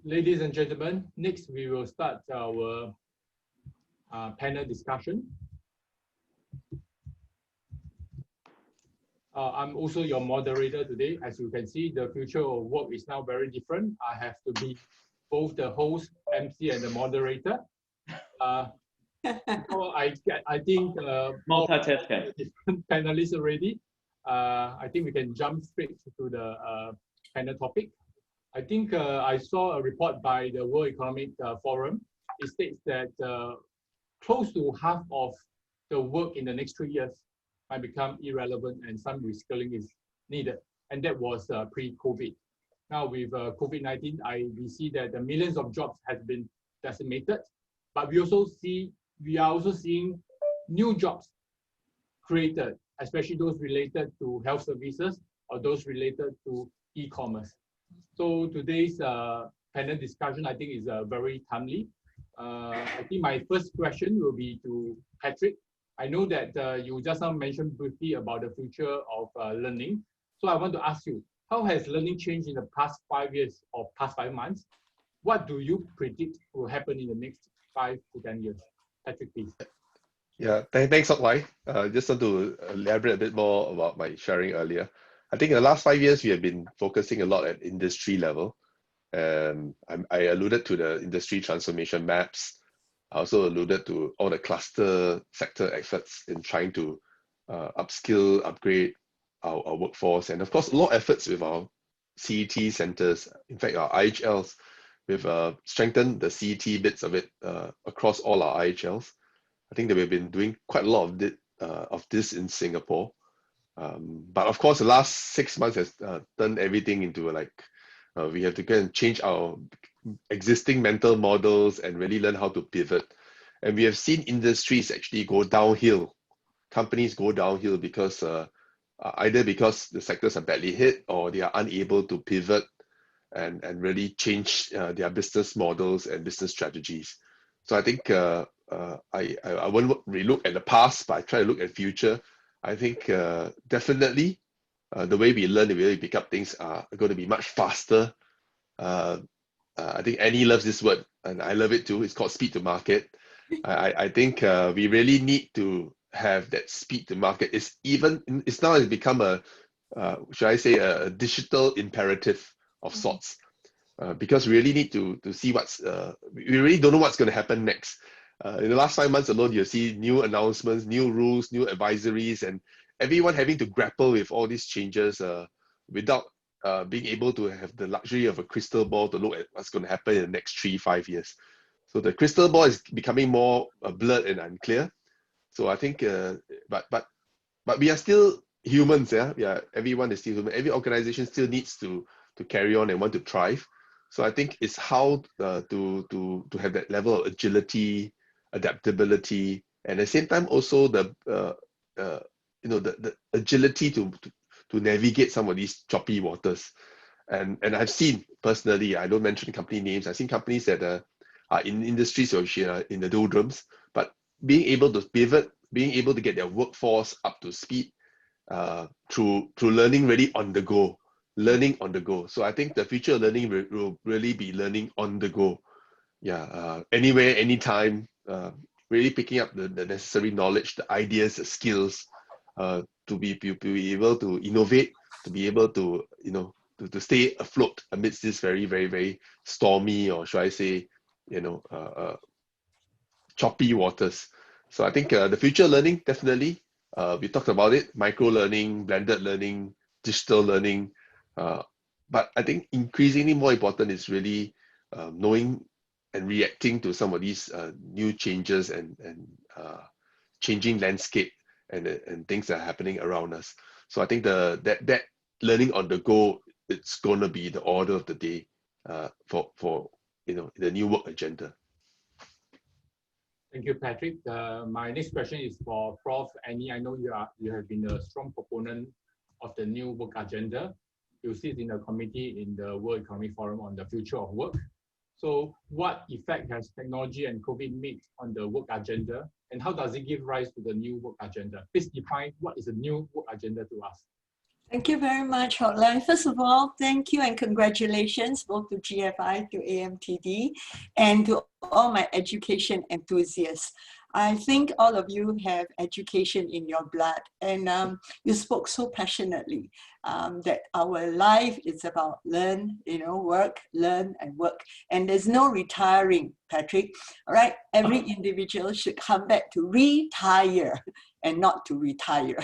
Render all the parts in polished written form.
Ladies and gentlemen, next we will start our panel discussion. I'm also your moderator today. As you can see, the future of work is now very different. I have to be both the host, MC, and the moderator. So I think multitasking. Different panelists already. I think we can jump straight to the panel topic. I think I saw a report by the World Economic Forum. It states that close to half of the work in the next 3 years might become irrelevant and some reskilling is needed. And that was pre-COVID. Now with COVID-19, we see that the millions of jobs have been decimated, but we are also seeing new jobs created, especially those related to health services or those related to e-commerce. So today's panel discussion, I think, is very timely. I think my first question will be to Patrick. I know that you just now mentioned briefly about the future of learning. So I want to ask you, how has learning changed in the past 5 years or past 5 months? What do you predict will happen in the next 5 to 10 years? Patrick, please. Yeah, thanks, Hock Lai. Just want to elaborate a bit more about my sharing earlier. I think in the last 5 years, we have been focusing a lot at industry level. I alluded to the industry transformation maps. I also alluded to all the cluster sector efforts in trying to upskill, upgrade our workforce. And of course, a lot of efforts with our CET centers. In fact, our IHLs, we've strengthened the CET bits of it across all our IHLs. I think that we've been doing quite a lot of this in Singapore. But of course, the last 6 months has turned everything into we have to go and change our existing mental models and really learn how to pivot. And we have seen industries actually go downhill. Companies go downhill because either because the sectors are badly hit or they are unable to pivot and really change their business models and business strategies. So I think I won't really look at the past, but I try to look at the future. I think definitely the way we learn, the way we pick up things are going to be much faster. I think Annie loves this word, and I love it too. It's called speed to market. I think we really need to have that speed to market. It's now become should I say, a digital imperative of sorts. Because we really need to see we really don't know what's going to happen next. In the last 5 months alone, you'll see new announcements, new rules, new advisories, and everyone having to grapple with all these changes without being able to have the luxury of a crystal ball to look at what's going to happen in the next 3-5 years. So the crystal ball is becoming more blurred and unclear. So I think, but we are still humans, yeah. Everyone is still human. Every organization still needs to carry on and want to thrive. So I think it's how to have that level of agility, adaptability, and at the same time also the agility to navigate some of these choppy waters. And I've seen personally, I don't mention company names, I've seen companies that are in industries which are in the doldrums, but being able to pivot, being able to get their workforce up to speed through learning really on the go. Learning on the go. So I think the future of learning will really be learning on the go. Yeah, anywhere, anytime, really picking up the necessary knowledge, the ideas, the skills, to be able to innovate, to be able to, to stay afloat amidst this very, very, very stormy, or should I say, choppy waters. So I think the future learning, definitely, we talked about it, micro learning, blended learning, digital learning. But I think increasingly more important is really knowing and reacting to some of these new changes and changing landscape and things that are happening around us. So I think that learning on the go, it's going to be the order of the day for the new work agenda. Thank you, Patrick. My next question is for Prof. Annie. I know you have been a strong proponent of the new work agenda. You sit in a committee in the World Economic Forum on the future of work. So what effect has technology and COVID made on the work agenda, and how does it give rise to the new work agenda? Please define what is the new work agenda to us. Thank you very much, Hock Lai. First of all, thank you and congratulations both to GFI, to AMTD, and to all my education enthusiasts. I think all of you have education in your blood, and you spoke so passionately that our life is about learn, work, learn and work. And there's no retiring, Patrick, all right? Every individual should come back to retire and not to retire.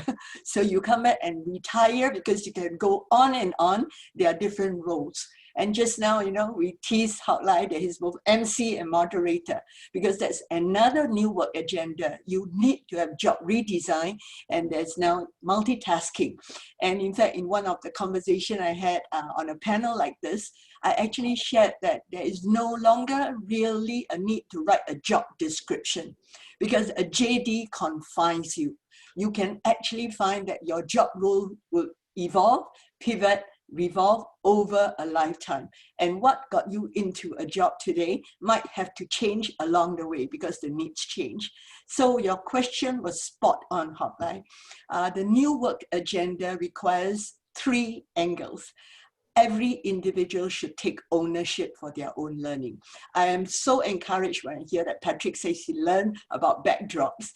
So you come back and retire because you can go on and on. There are different roles. And just now, we teased Hock Lai that he's both MC and moderator, because that's another new work agenda. You need to have job redesign, and there's now multitasking. And in fact, in one of the conversation I had on a panel like this, I actually shared that there is no longer really a need to write a job description, because a JD confines you. You can actually find that your job role will evolve, pivot, revolve over a lifetime. And what got you into a job today might have to change along the way because the needs change. So your question was spot on, Hock Lai. The new work agenda requires 3 angles. Every individual should take ownership for their own learning. I am so encouraged when I hear that Patrick says he learned about backdrops.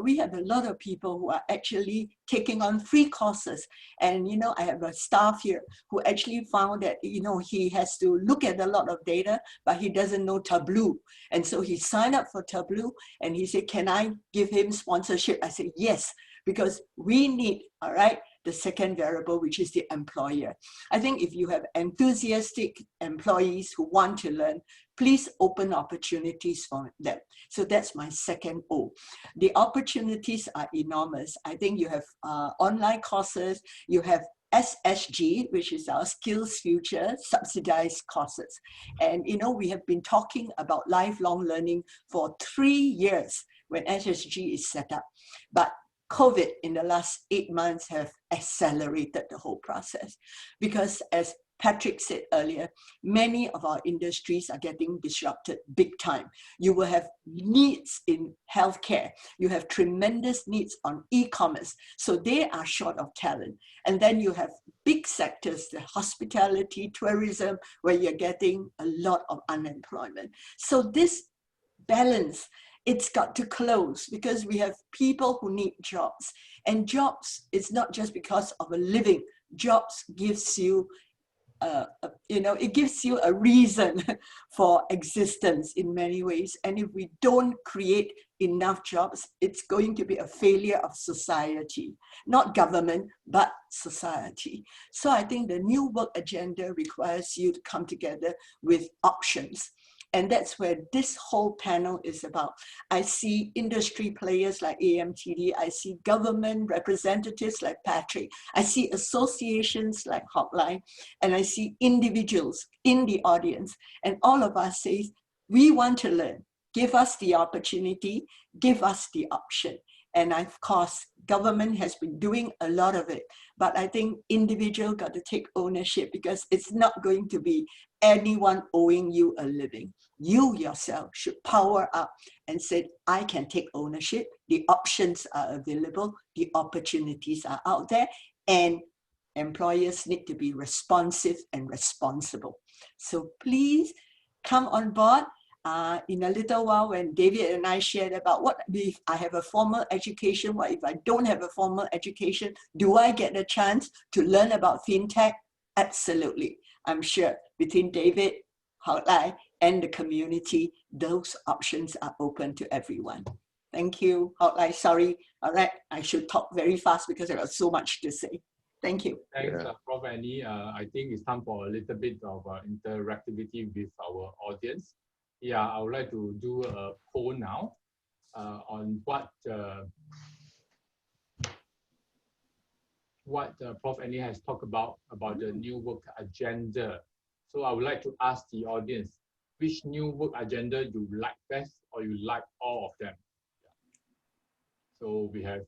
We have a lot of people who are actually taking on free courses. And, I have a staff here who actually found that, he has to look at a lot of data, but he doesn't know Tableau. And so he signed up for Tableau and he said, can I give him sponsorship? I said, yes, because we need, all right, the second variable, which is the employer. I think if you have enthusiastic employees who want to learn, please open opportunities for them. So that's my second O. The opportunities are enormous. I think you have online courses, you have SSG, which is our Skills Future subsidized courses. And we have been talking about lifelong learning for 3 years when SSG is set up. But COVID in the last 8 months have accelerated the whole process, because as Patrick said earlier, many of our industries are getting disrupted big time. You will have needs in healthcare. You have tremendous needs on e-commerce. So they are short of talent. And then you have big sectors, the hospitality, tourism, where you're getting a lot of unemployment. So this balance, it's got to close, because we have people who need jobs. And jobs is not just because of a living. Jobs gives you, it gives you a reason for existence in many ways. And if we don't create enough jobs, it's going to be a failure of society, not government, but society. So I think the new work agenda requires you to come together with options. And that's where this whole panel is about. I see industry players like AMTD, I see government representatives like Patrick, I see associations like Hock Lai, and I see individuals in the audience. And all of us say, we want to learn. Give us the opportunity, give us the option. And of course, government has been doing a lot of it, but I think individual got to take ownership, because it's not going to be anyone owing you a living. You yourself should power up and say, I can take ownership. The options are available. The opportunities are out there, and employers need to be responsive and responsible. So please come on board. In a little while, when David and I shared about what if I have a formal education, what if I don't have a formal education, do I get a chance to learn about FinTech? Absolutely. I'm sure between David, Hock Lai, and the community, those options are open to everyone. Thank you, Hock Lai. Sorry, all right, I should talk very fast because I got so much to say. Thank you. Thanks, Prof. Annie. I think it's time for a little bit of interactivity with our audience. Yeah, I would like to do a poll now on what Prof. Annie has talked about the new work agenda. So I would like to ask the audience, which new work agenda you like best, or you like all of them? So we have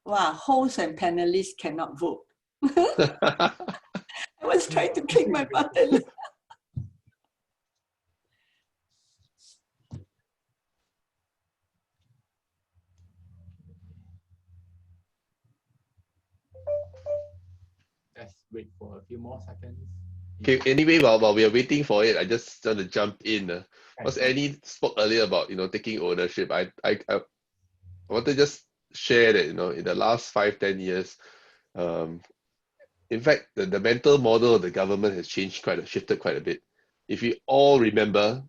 hosts and panelists cannot vote. I was trying to click my button. wait for a few more seconds. Okay, anyway, while we are waiting for it, I just want to jump in. Because Okay. Annie spoke earlier about taking ownership. I want to just share that in the last 5-10 years, um, in fact, the mental model of the government has shifted quite a bit. If we all remember,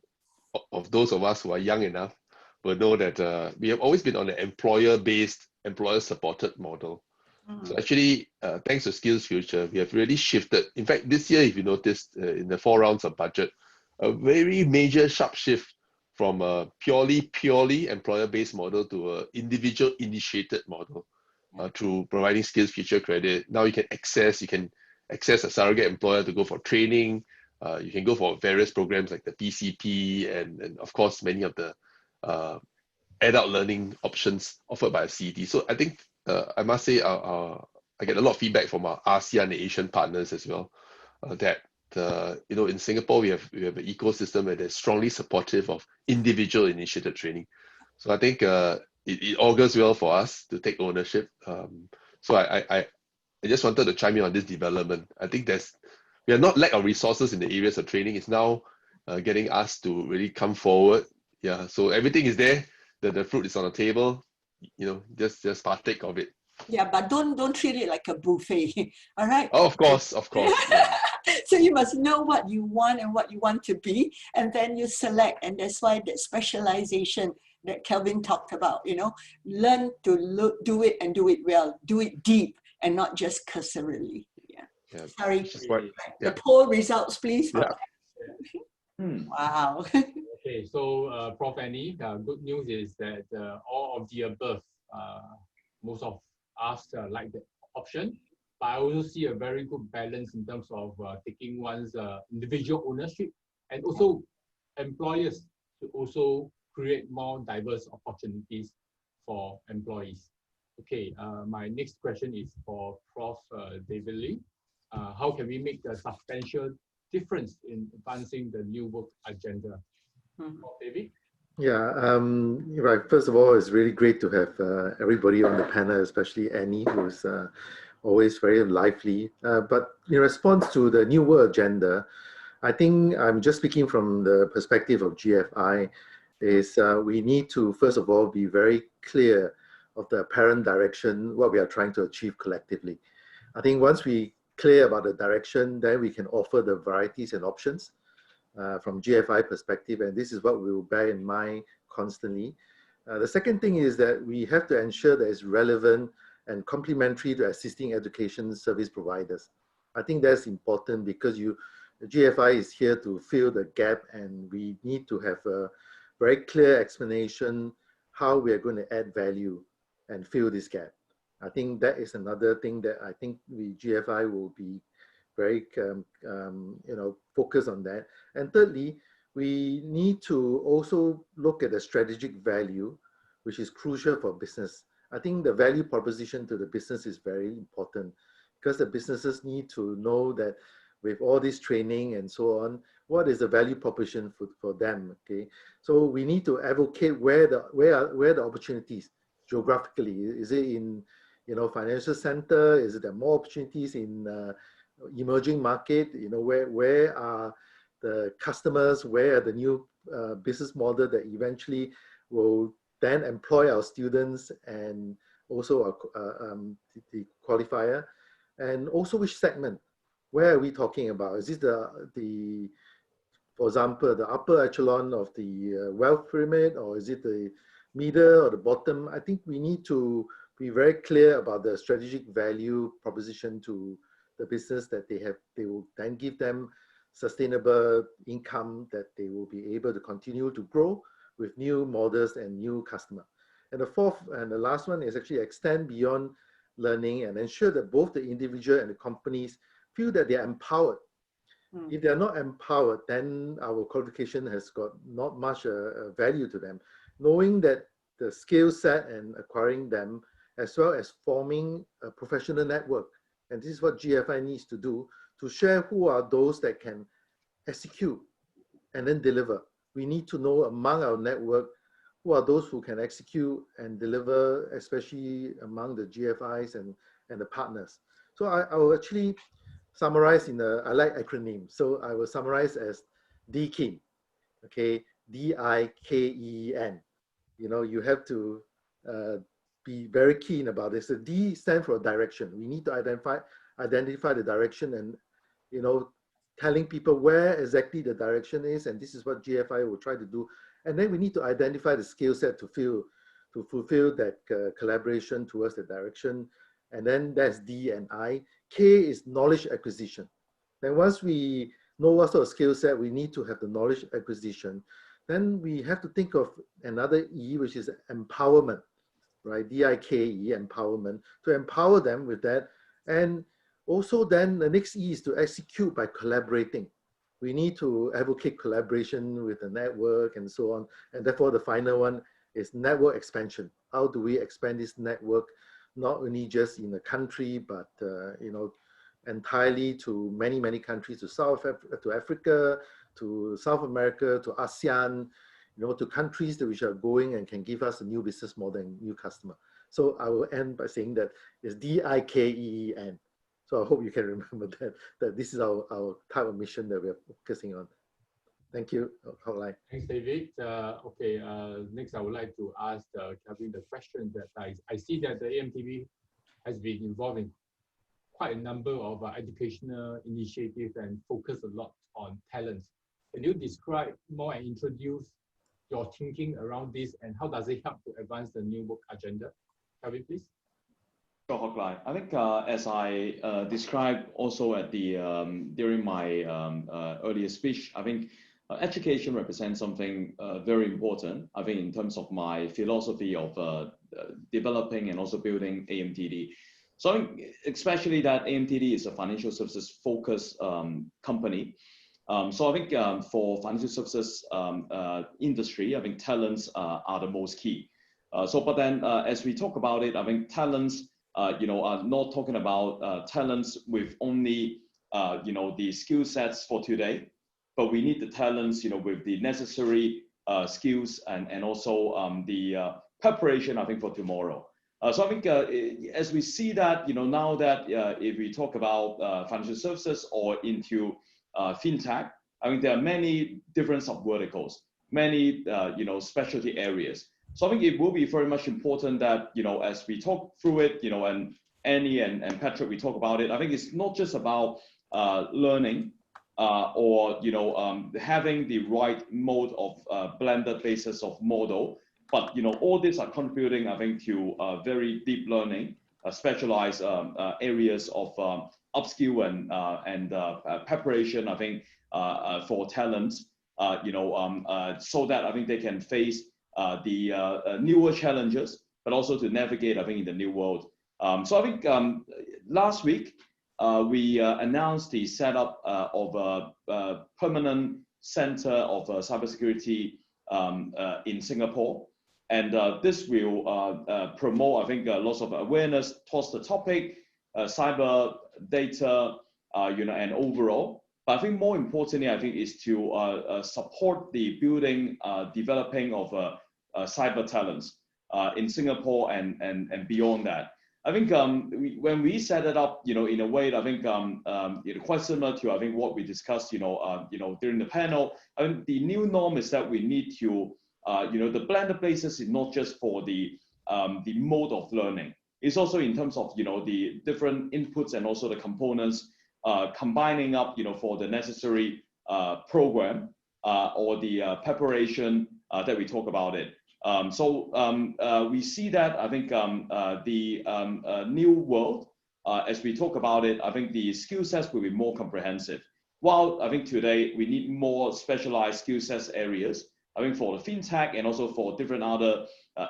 of those of us who are young enough, will know that we have always been on an employer-based, employer-supported model. So actually, thanks to Skills Future, we have really shifted. In fact, this year, if you noticed, in the 4 rounds of budget, a very major sharp shift from a purely employer-based model to an individual initiated model through providing Skills Future credit. Now you can access a surrogate employer to go for training. You can go for various programs like the PCP and of course many of the adult learning options offered by a CET. So I think I must say I get a lot of feedback from our ASEAN and Asian partners as well that in Singapore we have an ecosystem that is strongly supportive of individual initiated training. So I think it augurs well for us to take ownership. So I just wanted to chime in on this development. I think we are not lack of resources in the areas of training. It's now getting us to really come forward. Yeah, so everything is there. The fruit is on the table. Just partake of it. Yeah, but don't treat it like a buffet. All right. Oh, of course. Yeah. So you must know what you want and what you want to be, and then you select. And that's why that specialization that Kelvin talked about, learn to do it and do it well, do it deep and not just cursorily. Yeah. Sorry. The poll results, please. Yeah. Wow. Okay, so Prof. Annie, good news is that all of the above, most of us like that option, but I also see a very good balance in terms of taking one's individual ownership, and also employers to also create more diverse opportunities for employees. Okay, my next question is for Prof. David Lee. How can we make a substantial difference in advancing the new work agenda? Prof. David? Yeah, right. First of all, it's really great to have everybody on the panel, especially Annie, who's always very lively. But in response to the New World Agenda, I think I'm just speaking from the perspective of GFI, is we need to, first of all, be very clear of the apparent direction, what we are trying to achieve collectively. I think once we clear about the direction, then we can offer the varieties and options from GFI perspective, and this is what we will bear in mind constantly. The second thing is that we have to ensure that it's relevant and complementary to existing education service providers. I think that's important because the GFI is here to fill the gap, and we need to have a very clear explanation how we are going to add value and fill this gap. I think that is another thing that I think GFI will be very focus on that. And thirdly, we need to also look at the strategic value, which is crucial for business. I think the value proposition to the business is very important because the businesses need to know that with all this training and so on, what is the value proposition for them, okay? So we need to advocate where the opportunities geographically. Is it in financial center? Is it there more opportunities in emerging market? Where are the customers? Where are the new business model that eventually will then employ our students and also the qualifier? And also which segment? Where are we talking about? Is this for example, the upper echelon of the wealth pyramid, or is it the middle or the bottom? I think we need to be very clear about the strategic value proposition to the business that they will then give them sustainable income that they will be able to continue to grow with new models and new customer. And the fourth and the last one is actually extend beyond learning and ensure that both the individual and the companies feel that they are empowered. If they are not empowered, then our qualification has got not much value to them. Knowing that the skill set and acquiring them, as well as forming a professional network. And this is what GFI needs to do, to share who are those that can execute and then deliver. We need to know among our network who are those who can execute and deliver, especially among the GFIs and the partners. So I will actually summarize in I like acronym, so I will summarize as DKEEN, okay, DIKEEN. You know, you have to be very keen about this. The D stands for direction. We need to identify the direction, and, you know, telling people where exactly the direction is, and this is what GFI will try to do. And then we need to identify the skill set to fulfill that collaboration towards the direction. And then that's D and I. K is knowledge acquisition. Then once we know what sort of skill set, we need to have the knowledge acquisition. Then we have to think of another E, which is empowerment, right? DIKE, empowerment, to empower them with that. And also then the next E is to execute by collaborating. We need to advocate collaboration with the network and so on. And therefore the final one is network expansion. How do we expand this network, not only just in a country, but you know, entirely to many, many countries, to Africa, to South America, to ASEAN, you know, to countries that which are going and can give us a new business model and new customer. So I will end by saying that it's DIKEEN. So I hope you can remember that this is our type of mission that we are focusing on. Thank you, Hock Lai. Thanks, David. Okay, next I would like to ask Kevin the question that I see that the AMTD has been involved in quite a number of educational initiatives and focus a lot on talents. Can you describe more and introduce your thinking around this, and how does it help to advance the new work agenda? Kevin, please. Sure, Hock Lai. I think as I described also at the during my earlier speech, I think education represents something very important. I think in terms of my philosophy of developing and also building AMTD. So especially that AMTD is a financial services focused company. So I think for financial services industry, I think talents are the most key. But then as we talk about it, I think talents, you know, are not talking about talents with only, you know, the skill sets for today, but we need the talents, you know, with the necessary skills and also the preparation, I think, for tomorrow. So I think as we see that, you know, now that if we talk about financial services or into FinTech, I think there are many different sub-verticals, many, you know, specialty areas. So I think it will be very much important that, you know, as we talk through it, you know, and Annie and Patrick, we talk about it, I think it's not just about learning or, you know, having the right mode of blended basis of model, but, you know, all these are contributing, I think, to very deep learning, specialized areas of upskill and preparation, I think, for talents, you know, so that I think they can face the newer challenges, but also to navigate, I think, in the new world. So I think last week, we announced the setup of a permanent center of cybersecurity in Singapore. And this will promote, I think, lots of awareness towards the topic, cyber data, you know, and overall. But I think more importantly, I think, is to support the building, developing of cyber talents in Singapore and beyond that. I think when we set it up, you know, in a way, I think you know, quite similar to, I think, what we discussed, you know, during the panel. I think the new norm is that we need to, you know, the blended basis is not just for the mode of learning. It's also in terms of, you know, the different inputs and also the components combining up, you know, for the necessary program or the preparation that we talk about it. We see that, I think, the new world, as we talk about it, I think the skill sets will be more comprehensive. While I think today we need more specialized skill sets areas, I think for the FinTech and also for different other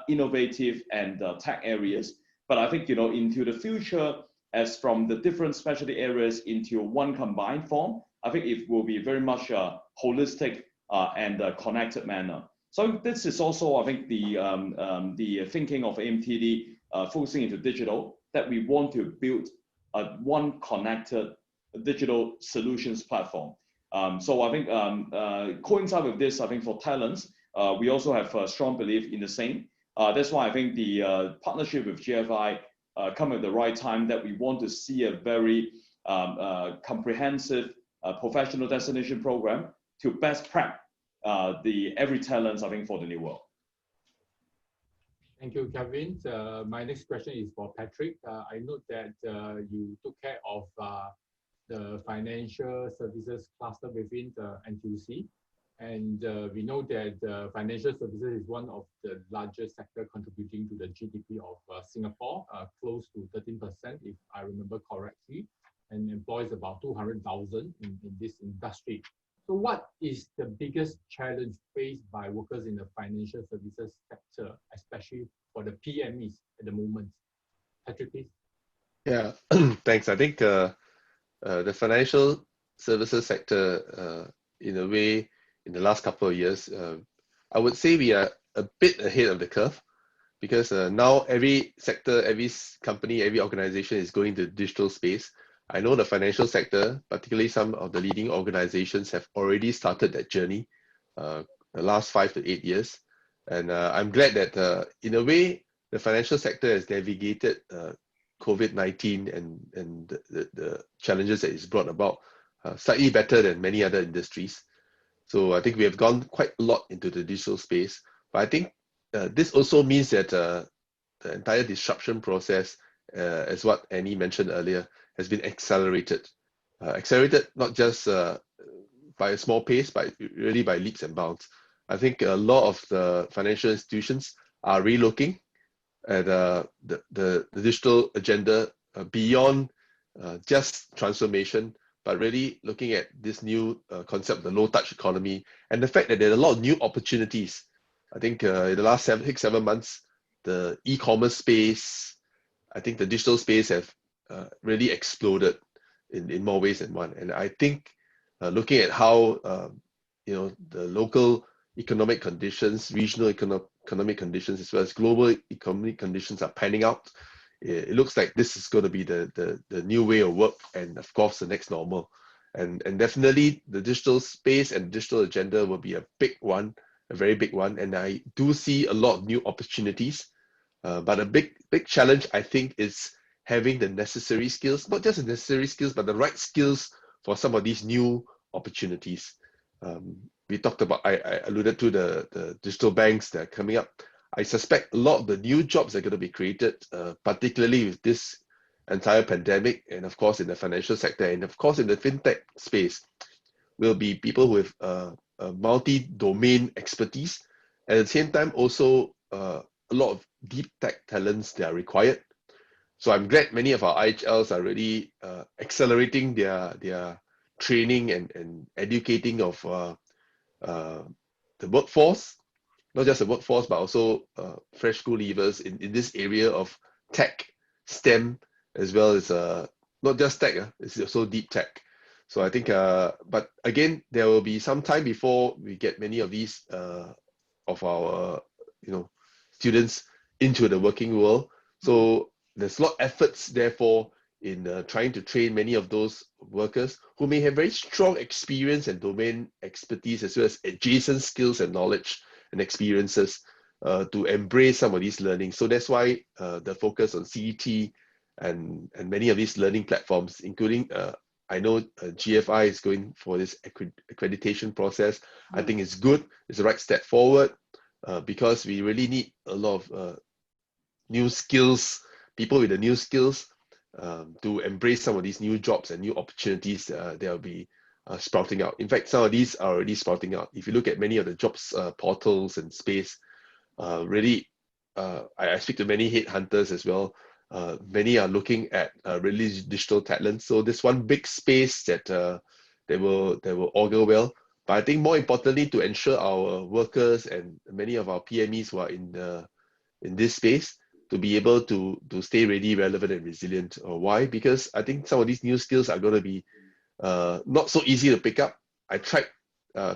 innovative and tech areas. But I think, you know, into the future, as from the different specialty areas into one combined form, I think it will be very much a holistic and connected manner. So this is also, I think, the thinking of AMTD focusing into digital, that we want to build a one connected digital solutions platform. So I think coincide with this, I think for talents, we also have a strong belief in the same. That's why I think the partnership with GFI come at the right time, that we want to see a very comprehensive professional destination program to best prep the every talents, I think, for the new world. Thank you, Kevin. My next question is for Patrick. I note that you took care of the financial services cluster within the NTUC. And we know that financial services is one of the largest sector contributing to the GDP of Singapore, close to 13%, if I remember correctly, and employs about 200,000 in this industry. So what is the biggest challenge faced by workers in the financial services sector, especially for the PMEs at the moment? Patrick, please. Yeah, thanks. I think the financial services sector, in a way, in the last couple of years, I would say we are a bit ahead of the curve, because now every sector, every company, every organization is going to digital space. I know the financial sector, particularly some of the leading organizations, have already started that journey the last 5 to 8 years. And I'm glad that in a way, the financial sector has navigated COVID-19 and the challenges that it's brought about slightly better than many other industries. So I think we have gone quite a lot into the digital space. But I think this also means that the entire disruption process, as what Annie mentioned earlier, has been accelerated. Accelerated not just by a small pace, but really by leaps and bounds. I think a lot of the financial institutions are relooking at the digital agenda beyond just transformation, but really looking at this new concept, the low-touch economy, and the fact that there are a lot of new opportunities. I think in the last 7 months, the e-commerce space, I think the digital space have really exploded in more ways than one. And I think looking at how the local economic conditions, regional economic conditions, as well as global economic conditions are panning out, it looks like this is going to be the new way of work, and of course the next normal. And definitely the digital space and digital agenda will be a big one, a very big one. And I do see a lot of new opportunities. But a big challenge, I think, is having the necessary skills, not just the necessary skills, but the right skills for some of these new opportunities. We talked about, I alluded to the digital banks that are coming up. I suspect a lot of the new jobs are going to be created, particularly with this entire pandemic, and of course in the financial sector, and of course in the FinTech space, will be people with a multi-domain expertise. At the same time, also a lot of deep tech talents that are required. So I'm glad many of our IHLs are really accelerating their training and educating of the workforce, not just the workforce, but also fresh school leavers in this area of tech, STEM, as well as not just tech, it's also deep tech. So I think, but again, there will be some time before we get many of these of our students into the working world. So there's a lot of efforts, therefore, in trying to train many of those workers who may have very strong experience and domain expertise, as well as adjacent skills and knowledge and experiences to embrace some of these learning. So that's why the focus on CET and many of these learning platforms, including I know GFI is going for this accreditation process. I think it's good, it's the right step forward, because we really need a lot of new skills, people with the new skills to embrace some of these new jobs and new opportunities that will be sprouting out. In fact, some of these are already sprouting out. If you look at many of the jobs portals and space, really, I speak to many headhunters as well. Many are looking at really digital talent. So there's one big space that they will augur well. But I think more importantly, to ensure our workers and many of our PMEs who are in this space to be able to stay ready, relevant, and resilient. Why? Because I think some of these new skills are going to be not so easy to pick up. I tried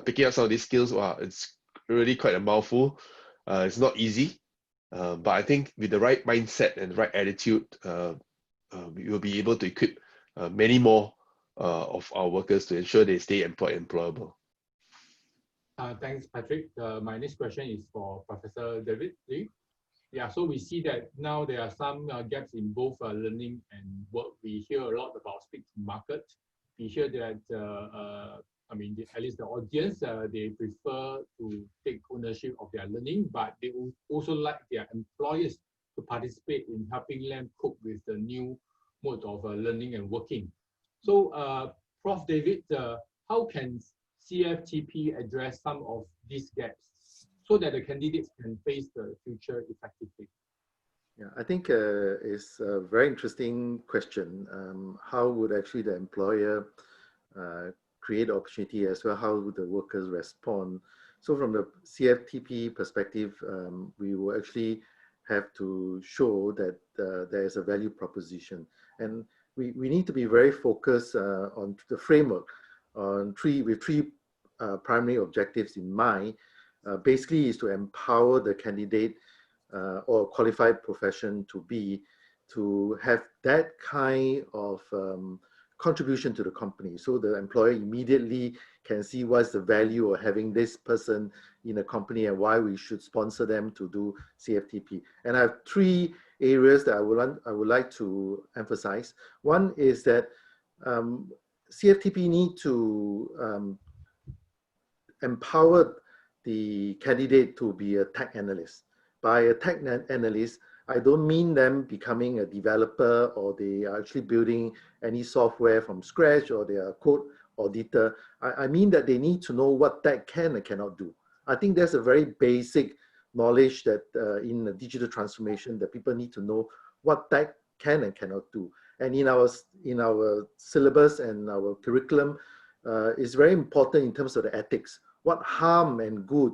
picking up some of these skills. Wow, it's really quite a mouthful. It's not easy. But I think with the right mindset and the right attitude, we will be able to equip many more of our workers to ensure they stay employed and employable. Thanks, Patrick. My next question is for Professor David Lee. Yeah, so we see that now there are some gaps in both learning and work. We hear a lot about speak to market. We hear that, I mean, at least the audience, they prefer to take ownership of their learning, but they also like their employers to participate in helping them cope with the new mode of learning and working. So, Prof. David, how can CFTP address some of these gaps so that the candidates can face the future effectively? Yeah, I think it's a very interesting question. How would actually the employer create opportunity, as well how would the workers respond? So from the CFTP perspective, we will actually have to show that there is a value proposition. And we need to be very focused on the framework with three primary objectives in mind. Basically is to empower the candidate or qualified profession to have that kind of contribution to the company. So the employer immediately can see what's the value of having this person in a company and why we should sponsor them to do CFTP. And I have three areas that I would like to emphasize. One is that CFTP need to empower the candidate to be a tech analyst. By a tech analyst, I don't mean them becoming a developer or they are actually building any software from scratch or they are a code auditor. I mean that they need to know what tech can and cannot do. I think that's a very basic knowledge that in the digital transformation that people need to know what tech can and cannot do. And in our syllabus and our curriculum, it's very important in terms of the ethics. What harm and good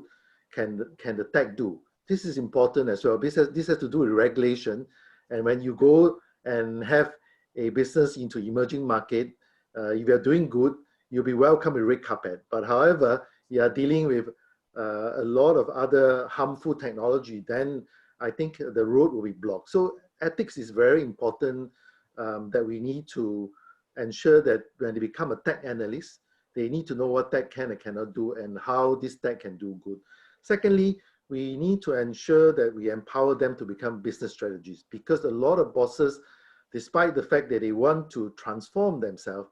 can the tech do? This is important as well. This has to do with regulation. And when you go and have a business into emerging market, if you're doing good, you'll be welcome with red carpet. But however, you are dealing with a lot of other harmful technology, then I think the road will be blocked. So ethics is very important, that we need to ensure that when they become a tech analyst, they need to know what tech can and cannot do and how this tech can do good. Secondly, we need to ensure that we empower them to become business strategists, because a lot of bosses, despite the fact that they want to transform themselves,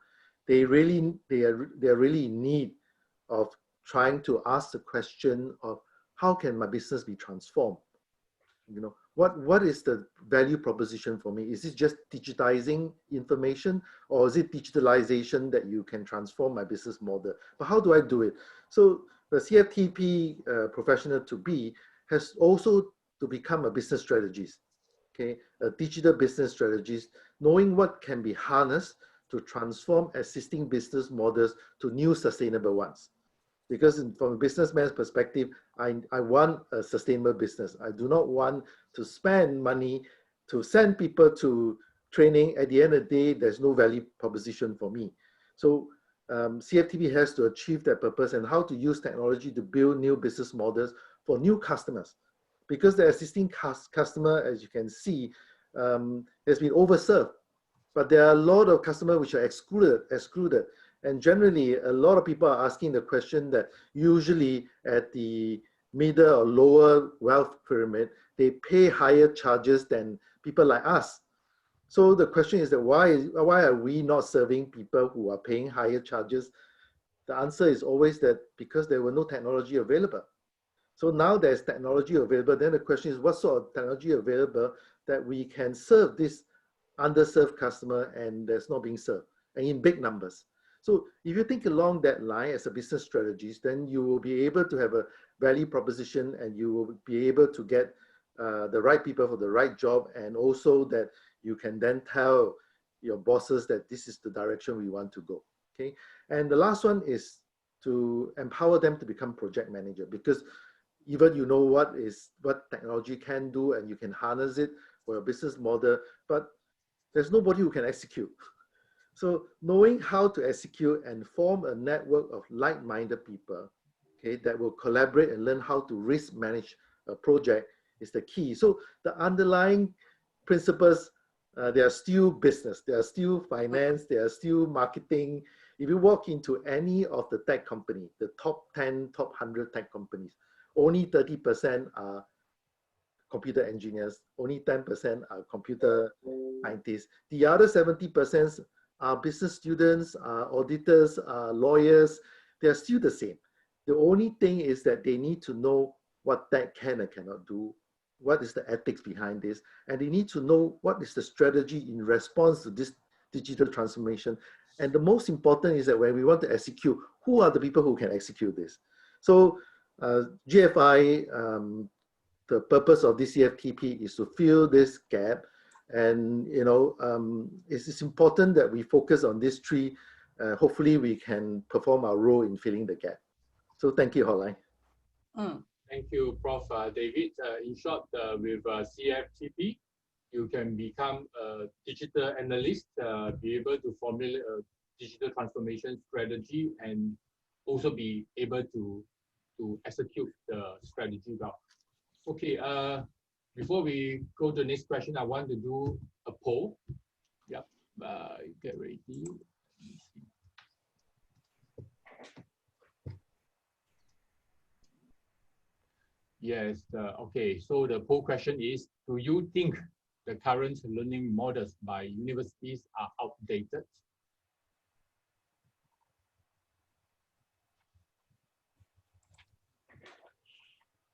they are really in need of trying to ask the question of how can my business be transformed? You know, what is the value proposition for me? Is it just digitizing information, or is it digitalization that you can transform my business model? But how do I do it? So the CFTP professional to be has also to become a business strategist, okay, a digital business strategist, knowing what can be harnessed to transform existing business models to new sustainable ones. Because from a businessman's perspective, I want a sustainable business. I do not want to spend money to send people to training. At the end of the day, there's no value proposition for me. So CFTP has to achieve that purpose, and how to use technology to build new business models for new customers. Because the existing customer, as you can see, has been overserved. But there are a lot of customers which are excluded. And generally, a lot of people are asking the question that usually at the middle or lower wealth pyramid, they pay higher charges than people like us. So the question is that why are we not serving people who are paying higher charges? The answer is always that because there were no technology available. So now there's technology available. Then the question is, what sort of technology available that we can serve this underserved customer and that's not being served, and in big numbers. So if you think along that line as a business strategist, then you will be able to have a value proposition, and you will be able to get the right people for the right job, and also that you can then tell your bosses that this is the direction we want to go. Okay, and the last one is to empower them to become project manager, because even you know what technology can do and you can harness it for your business model, but there's nobody who can execute. So knowing how to execute and form a network of like-minded people, okay, that will collaborate and learn how to risk manage a project is the key. So the underlying principles, they are still business, they are still finance, they are still marketing. If you walk into any of the tech company, the top 10, top 100 tech companies, only 30% are computer engineers, only 10% are computer scientists. The other 70% are business students, are auditors, are lawyers. They are still the same. The only thing is that they need to know what that can and cannot do, what is the ethics behind this, and they need to know what is the strategy in response to this digital transformation. And the most important is that when we want to execute, who are the people who can execute this? So GFI, the purpose of this CFTP is to fill this gap. And it's important that we focus on these three. Hopefully we can perform our role in filling the gap. So thank you, Hock Lai. Thank you, Prof. David. In short, with CFTP, you can become a digital analyst, be able to formulate a digital transformation strategy, and also be able to execute the strategy well. Okay, before we go to the next question, I want to do a poll. Yep, get ready. Yes, okay, so the poll question is, do you think the current learning models by universities are outdated?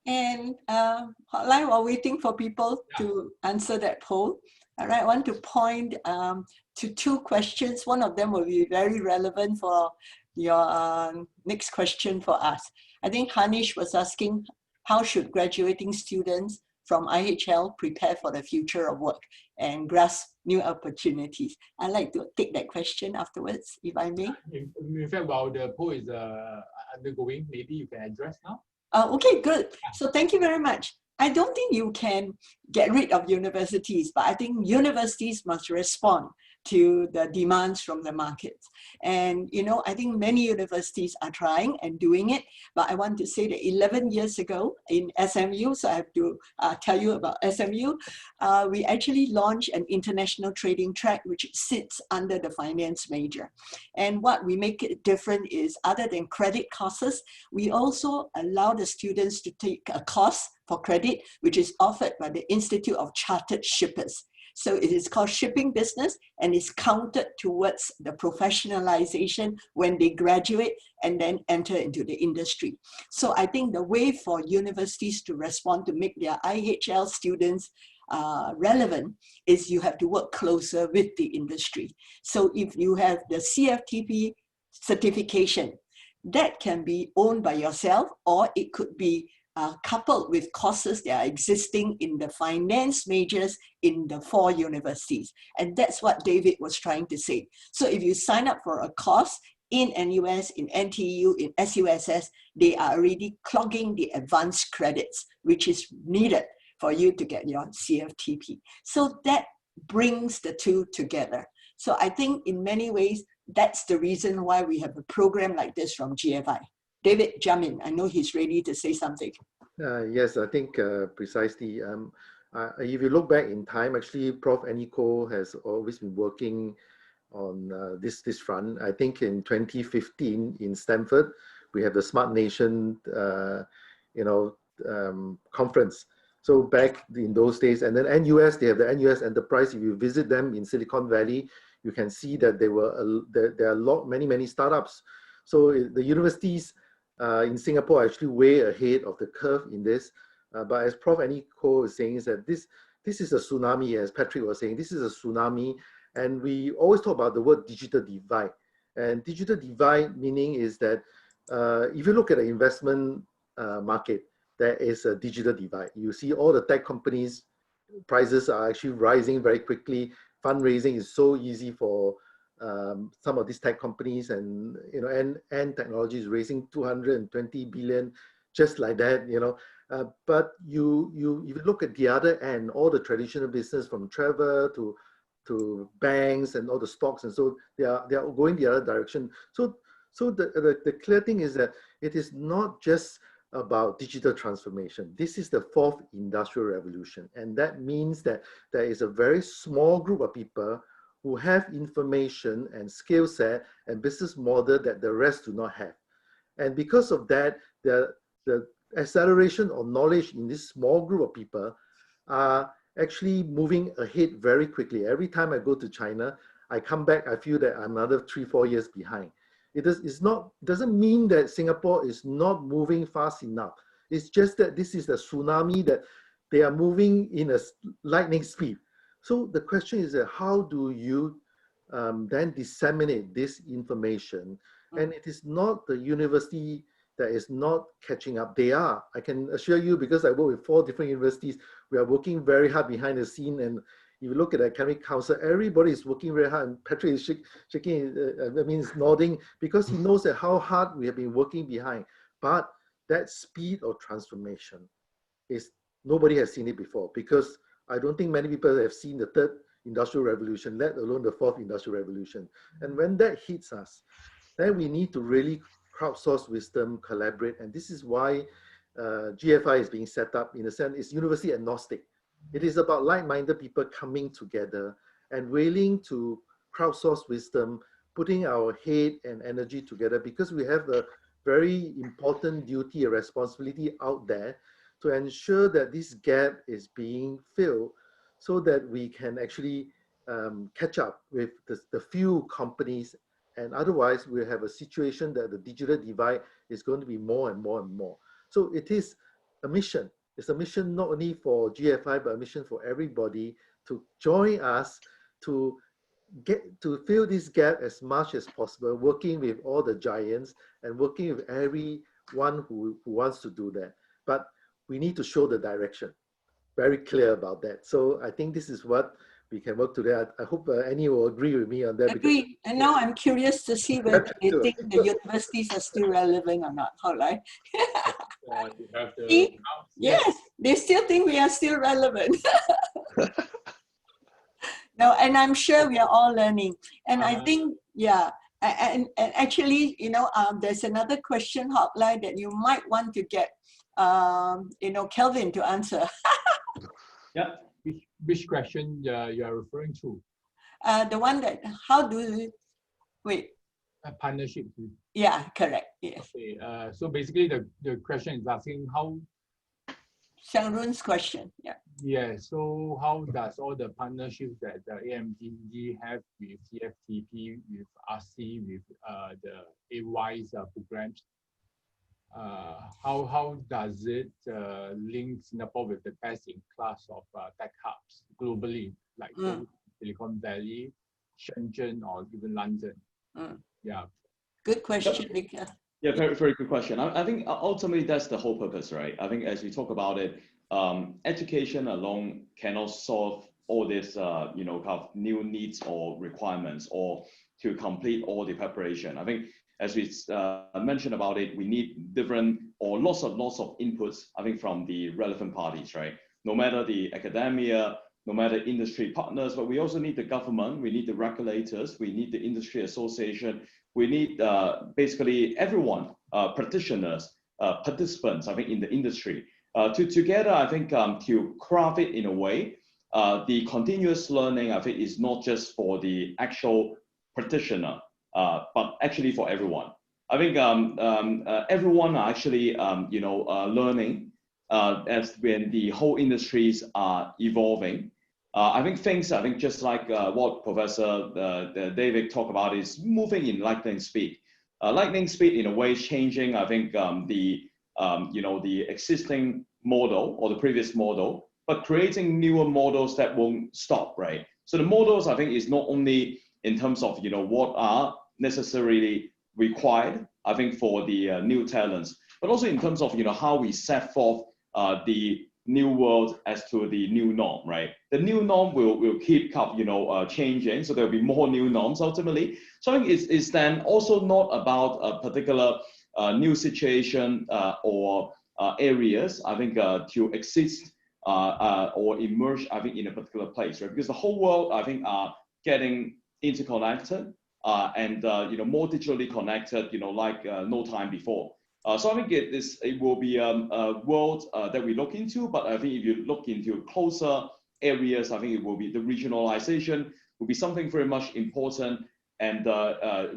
And Hock Lai, while waiting for people to answer that poll, all right, I want to point to two questions. One of them will be very relevant for your next question for us. I think Hanish was asking, how should graduating students from IHL prepare for the future of work and grasp new opportunities? I'd like to take that question afterwards, if I may. In fact, while the poll is undergoing, maybe you can address now. Okay, good. So thank you very much. I don't think you can get rid of universities, but I think universities must respond to the demands from the market. And, I think many universities are trying and doing it, but I want to say that 11 years ago in SMU, so I have to tell you about SMU, we actually launched an international trading track, which sits under the finance major. And what we make it different is, other than credit courses, we also allow the students to take a course for credit, which is offered by the Institute of Chartered Shippers. So it is called shipping business, and is counted towards the professionalization when they graduate and then enter into the industry. So I think the way for universities to respond to make their IHL students relevant is you have to work closer with the industry. So if you have the CFTP certification, that can be owned by yourself, or it could be coupled with courses that are existing in the finance majors in the 4 universities. And that's what David was trying to say. So if you sign up for a course in NUS, in NTU, in SUSS, they are already clogging the advanced credits, which is needed for you to get your CFTP. So that brings the two together. So I think in many ways, that's the reason why we have a program like this from GFI. David, jump in. I know he's ready to say something. Yes, I think precisely. If you look back in time, actually, Prof. Koh has always been working on this front. I think in 2015 in Stanford, we have the Smart Nation, conference. So back in those days, and then NUS, they have the NUS Enterprise. If you visit them in Silicon Valley, you can see that there are many startups. So the universities in Singapore actually way ahead of the curve in this. But as Prof. Koh is saying, is that this is a tsunami, as Patrick was saying, this is a tsunami. And we always talk about the word digital divide. And digital divide meaning is that if you look at the investment market, there is a digital divide. You see all the tech companies, prices are actually rising very quickly. Fundraising is so easy for some of these tech companies, and and technology is raising 220 billion just like that, but if you look at the other end, all the traditional business from travel to banks and all the stocks, and so they are going the other direction. So the clear thing is that it is not just about digital transformation. This is the 4th industrial revolution, and that means that there is a very small group of people who have information and skill set and business model that the rest do not have. And because of that, the acceleration of knowledge in this small group of people are actually moving ahead very quickly. Every time I go to China, I come back, I feel that I'm another 3-4 years behind. It doesn't mean that Singapore is not moving fast enough. It's just that this is a tsunami that they are moving in a lightning speed. So the question is that how do you then disseminate this information? And it is not the university that is not catching up. They are. I can assure you, because I work with 4 different universities, we are working very hard behind the scene. And if you look at the academic council, everybody is working very hard. And Patrick is shaking, is nodding, because he knows that how hard we have been working behind. But that speed of transformation is, nobody has seen it before, because I don't think many people have seen the 3rd industrial revolution, let alone the 4th industrial revolution. And when that hits us, then we need to really crowdsource wisdom, collaborate. And this is why GFI is being set up. In a sense, it's university agnostic. It is about like-minded people coming together and willing to crowdsource wisdom, putting our head and energy together, because we have a very important duty, a responsibility out there to ensure that this gap is being filled, so that we can actually catch up with the few companies. And otherwise, we'll have a situation that the digital divide is going to be more and more and more. So it is a mission. It's a mission not only for GFI, but a mission for everybody to join us to fill this gap as much as possible, working with all the giants and working with everyone who wants to do that. But we need to show the direction, very clear about that. So I think this is what we can work today. I hope Annie will agree with me on that. Agree. And now I'm curious to see whether you think the universities are still relevant or not. How like? Yes, they still think we are still relevant. No, and I'm sure we are all learning. And I think, yeah, and actually, you know, there's another question, Hock Lai, that you might want to get, you know, Kelvin to answer. Yeah. Which question you are referring to? The one that, how do you, wait. Partnership. Yeah, correct, yes. Okay, so basically the question is asking how... Xiangrun's question, yeah. Yeah, so how does all the partnerships that the AMTD have with CFTP, with RC, with the AY's programs, how does it link Singapore with the best in class of tech hubs globally, like Silicon Valley, Shenzhen, or even London? Yeah. Good question, Nick. Yeah, very, very good question. I think ultimately that's the whole purpose, right? I think as we talk about it, education alone cannot solve all this, you know, kind of new needs or requirements, or to complete all the preparation. I think as we mentioned about it, we need different or lots of inputs, I think, from the relevant parties, right? No matter the academia, no matter industry partners, but we also need the government, we need the regulators, we need the industry association, we need basically everyone, practitioners, participants, I think, in the industry, to together, I think, to craft it in a way. The continuous learning, I think, is not just for the actual practitioner, but actually for everyone. I think everyone are actually, you know, learning as when the whole industries are evolving. I think things, just like what Professor David talked about, is moving in lightning speed. Lightning speed in a way is changing, I think, you know, the existing model or the previous model, but creating newer models that won't stop, right? So the models, I think, is not only in terms of, you know, what are necessarily required, I think, for the new talents, but also in terms of, you know, how we set forth the new world as to the new norm, right? The new norm will keep up, you know, changing, so there'll be more new norms ultimately. So I think it's then also not about a particular new situation or areas, I think, to exist or emerge, I think, in a particular place, right? Because the whole world, I think, are getting interconnected and, you know, more digitally connected, you know, like no time before. So I think it will be a world that we look into, but I think if you look into closer areas, I think it will be the regionalization will be something very much important, and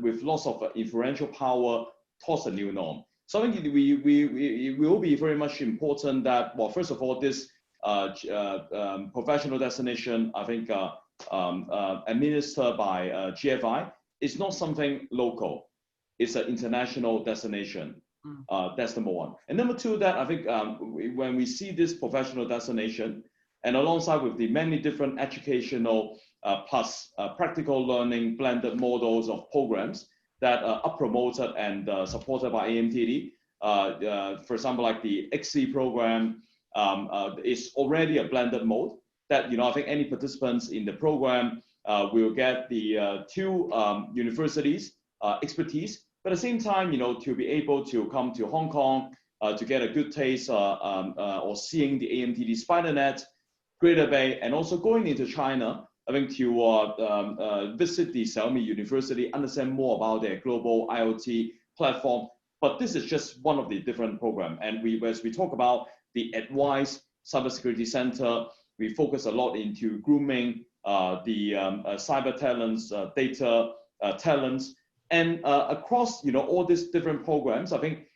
with lots of influential power towards a new norm. So I think it will be very much important that, well, first of all, this professional destination, I think, administered by GFI, is not something local. It's an international destination. That's number one. And number two, that I think when we see this professional destination, and alongside with the many different educational plus practical learning blended models of programs that are promoted and supported by AMTD, for example, like the XC program is already a blended mode that, I think any participants in the program will get the two universities expertise, but at the same time, to be able to come to Hong Kong to get a good taste or seeing the AMTD SpiderNet, Greater Bay, and also going into China, I think to visit the Xiaomi University, understand more about their global IoT platform. But this is just one of the different programs. And as we talk about the Advice Cybersecurity Center, we focus a lot into grooming the cyber talents, data talents, and across all these different programs. I think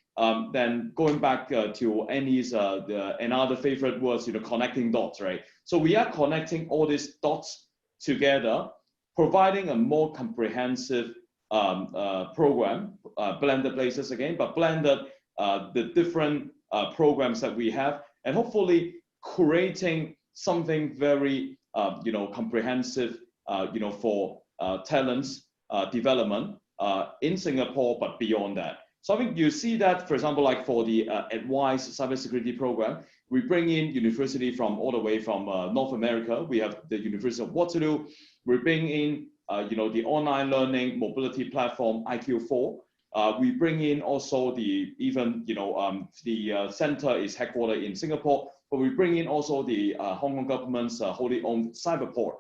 then going back to Annie's another favorite words, connecting dots, right? So we are connecting all these dots together, providing a more comprehensive program, blended places again, but blended the different programs that we have, and hopefully creating something very comprehensive for talents development in Singapore, but beyond that. So I think you see that, for example, like for the Advice Cybersecurity program, we bring in university from all the way from North America. We have the University of Waterloo. We bring in the online learning mobility platform IQ4. We bring in also the center is headquartered in Singapore, but we bring in also the Hong Kong government's wholly owned cyberport.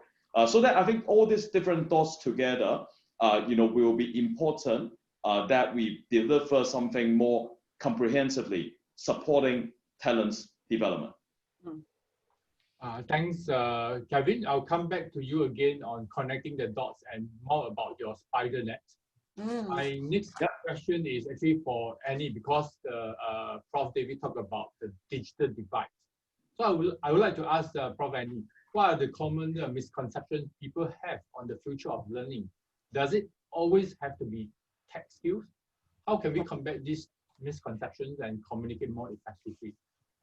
So that I think all these different dots together, will be important that we deliver something more comprehensively supporting talents development. Thanks, Kevin. I'll come back to you again on connecting the dots and more about your SpiderNet. My next question is actually for Annie, because Prof. David talked about the digital divide. So I would like to ask Prof. Annie, what are the common misconceptions people have on the future of learning? Does it always have to be tech skills? How can we combat these misconceptions and communicate more effectively?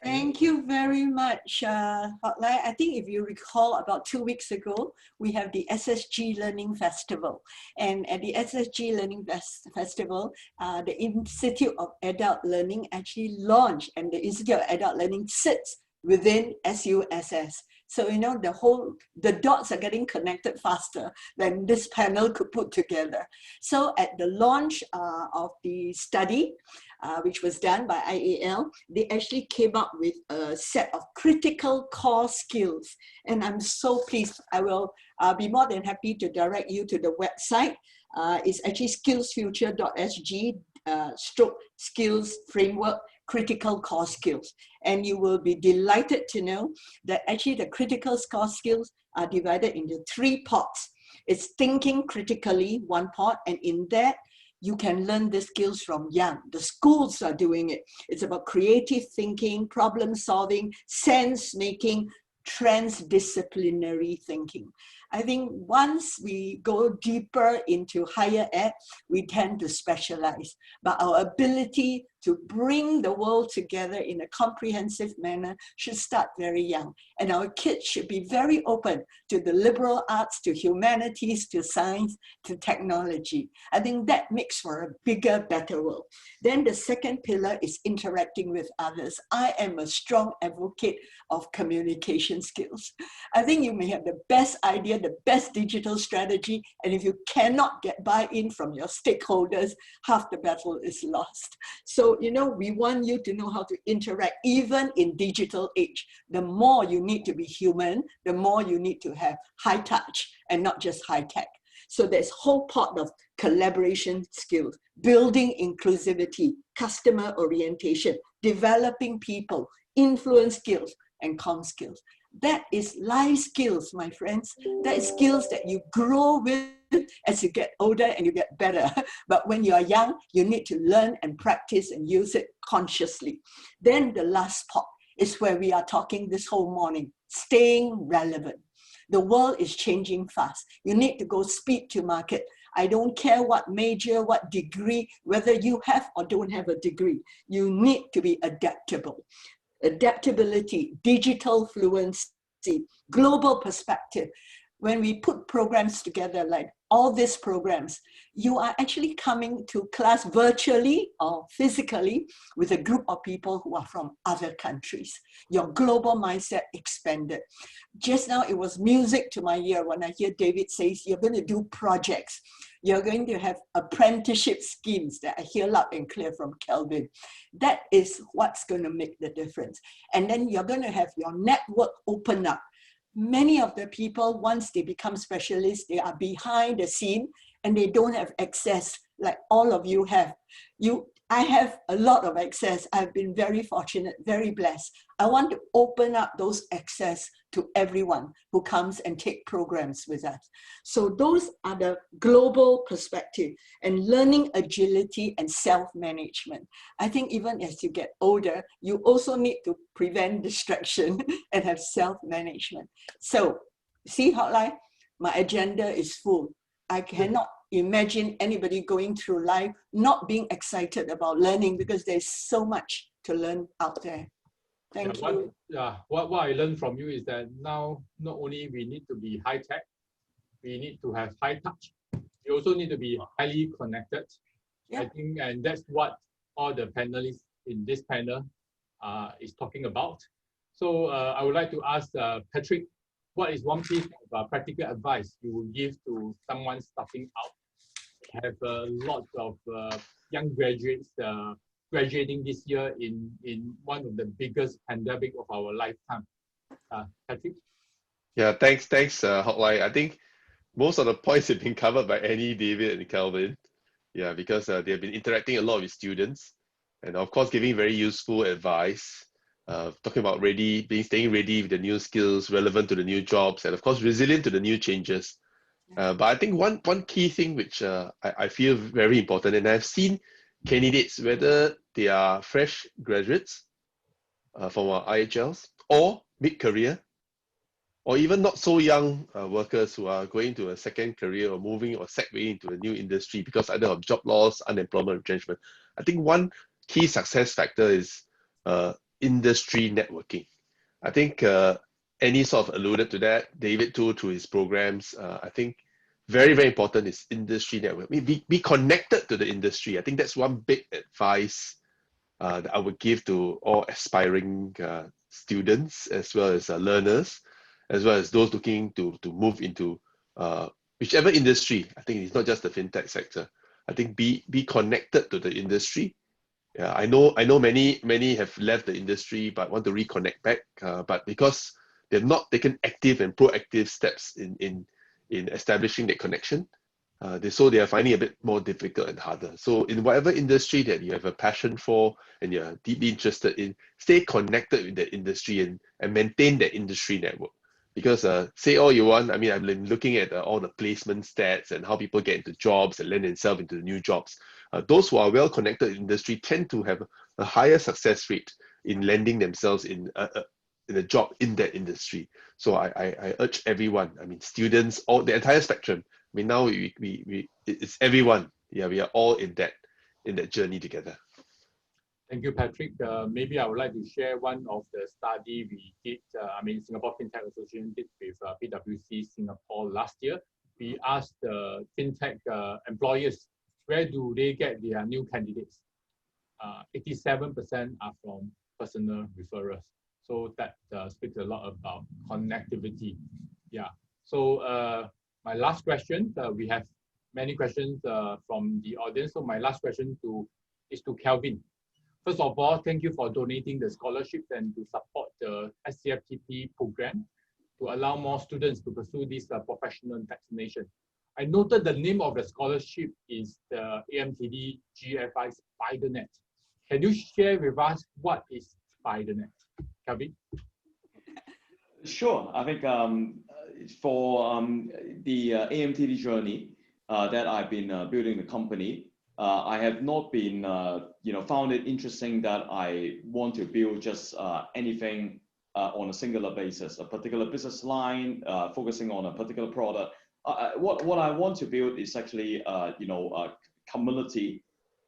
Thank you very much, Hock Lai. I think if you recall, about 2 weeks ago, we have the SSG Learning Festival. And at the SSG Learning Festival, the Institute of Adult Learning actually launched, and the Institute of Adult Learning sits within SUSS. So, the dots are getting connected faster than this panel could put together. So at the launch of the study, which was done by IAL, they actually came up with a set of critical core skills. And I'm so pleased. I will be more than happy to direct you to the website. It's actually skillsfuture.sg /skills framework, critical core skills. And you will be delighted to know that actually the critical core skills are divided into 3 pots. It's thinking critically, one pot, and in that, you can learn the skills from young. The schools are doing it. It's about creative thinking, problem solving, sense making, transdisciplinary thinking. I think once we go deeper into higher ed, we tend to specialize. But our ability to bring the world together in a comprehensive manner should start very young. And our kids should be very open to the liberal arts, to humanities, to science, to technology. I think that makes for a bigger, better world. Then the second pillar is interacting with others. I am a strong advocate of communication skills. I think you may have the best idea, the best digital strategy, and if you cannot get buy-in from your stakeholders, half the battle is lost. So, we want you to know how to interact even in digital age. The more you need to be human, the more you need to have high touch and not just high tech. So there's a whole pot of collaboration skills, building inclusivity, customer orientation, developing people, influence skills, and comm skills. That is life skills, my friends. That is skills that you grow with as you get older and you get better. But when you are young, you need to learn and practice and use it consciously. Then the last part is where we are talking this whole morning, staying relevant. The world is changing fast. You need to go speed to market. I don't care what major, what degree, whether you have or don't have a degree, you need to be adaptable. Adaptability, digital fluency, global perspective. When we put programs together, like all these programs, you are actually coming to class virtually or physically with a group of people who are from other countries. Your global mindset expanded. Just now, it was music to my ear when I hear David says, you're going to do projects. You're going to have apprenticeship schemes that I hear loud and clear from Kelvin. That is what's going to make the difference. And then you're going to have your network open up. Many of the people, once they become specialists, they are behind the scene and they don't have access like all of you have. I have a lot of access. I've been very fortunate, very blessed. I want to open up those access to everyone who comes and take programs with us. So those are the global perspective and learning agility and self-management. I think even as you get older, you also need to prevent distraction and have self-management. So see, Hock Lai, my agenda is full. I cannot imagine anybody going through life not being excited about learning because there's so much to learn out there. Thank you. What I learned from you is that now not only we need to be high tech, we need to have high touch. We also need to be highly connected. Yeah. I think, and that's what all the panelists in this panel is talking about. So I would like to ask Patrick, what is one piece of practical advice you would give to someone starting out? We have a lot of young graduates graduating this year in one of the biggest pandemic of our lifetime. Patrick? Yeah, thanks, Hock Lai. I think most of the points have been covered by Annie, David, and Kelvin. Yeah, because they have been interacting a lot with students, and of course, giving very useful advice. Talking about staying ready with the new skills, relevant to the new jobs, and of course, resilient to the new changes. But I think one key thing which I feel very important, and I've seen candidates, whether they are fresh graduates from our IHLs or mid-career, or even not so young workers who are going to a second career or moving or segueing into a new industry because either of job loss, unemployment, retrenchment. I think one key success factor is industry networking. I think Annie sort of alluded to that, David too, through his programs. I think very, very important is industry network. Be connected to the industry. I think that's one big advice that I would give to all aspiring students, as well as learners, as well as those looking to move into whichever industry. I think it's not just the fintech sector. I think be connected to the industry. Yeah, I know many have left the industry but want to reconnect back. But because they've not taken active and proactive steps in establishing that connection, they are finding it a bit more difficult and harder. So in whatever industry that you have a passion for and you're deeply interested in, stay connected with that industry and maintain that industry network. Because say all you want, I mean, I've been looking at all the placement stats and how people get into jobs and land themselves into the new jobs. Those who are well connected in industry tend to have a higher success rate in landing themselves in a job in that industry. So I urge everyone, I mean, students, all the entire spectrum. I mean, now it's everyone. Yeah, we are all in that journey together. Thank you, Patrick. Maybe I would like to share one of the study we did, Singapore FinTech Association did with PwC Singapore last year. We asked the FinTech employers, where do they get their new candidates? 87% are from personal referrals. So that speaks a lot about connectivity. Yeah. So my last question, we have many questions from the audience. So my last question is to Kelvin. First of all, thank you for donating the scholarships and to support the SCFTP program to allow more students to pursue this professional destination. I noted the name of the scholarship is the AMTD GFI SpiderNet. Can you share with us what is SpiderNet, Kelvin? Sure. I think for the AMTD journey that I've been building the company, I have not been, found it interesting that I want to build just anything on a singular basis, a particular business line, focusing on a particular product. What I want to build is actually, community,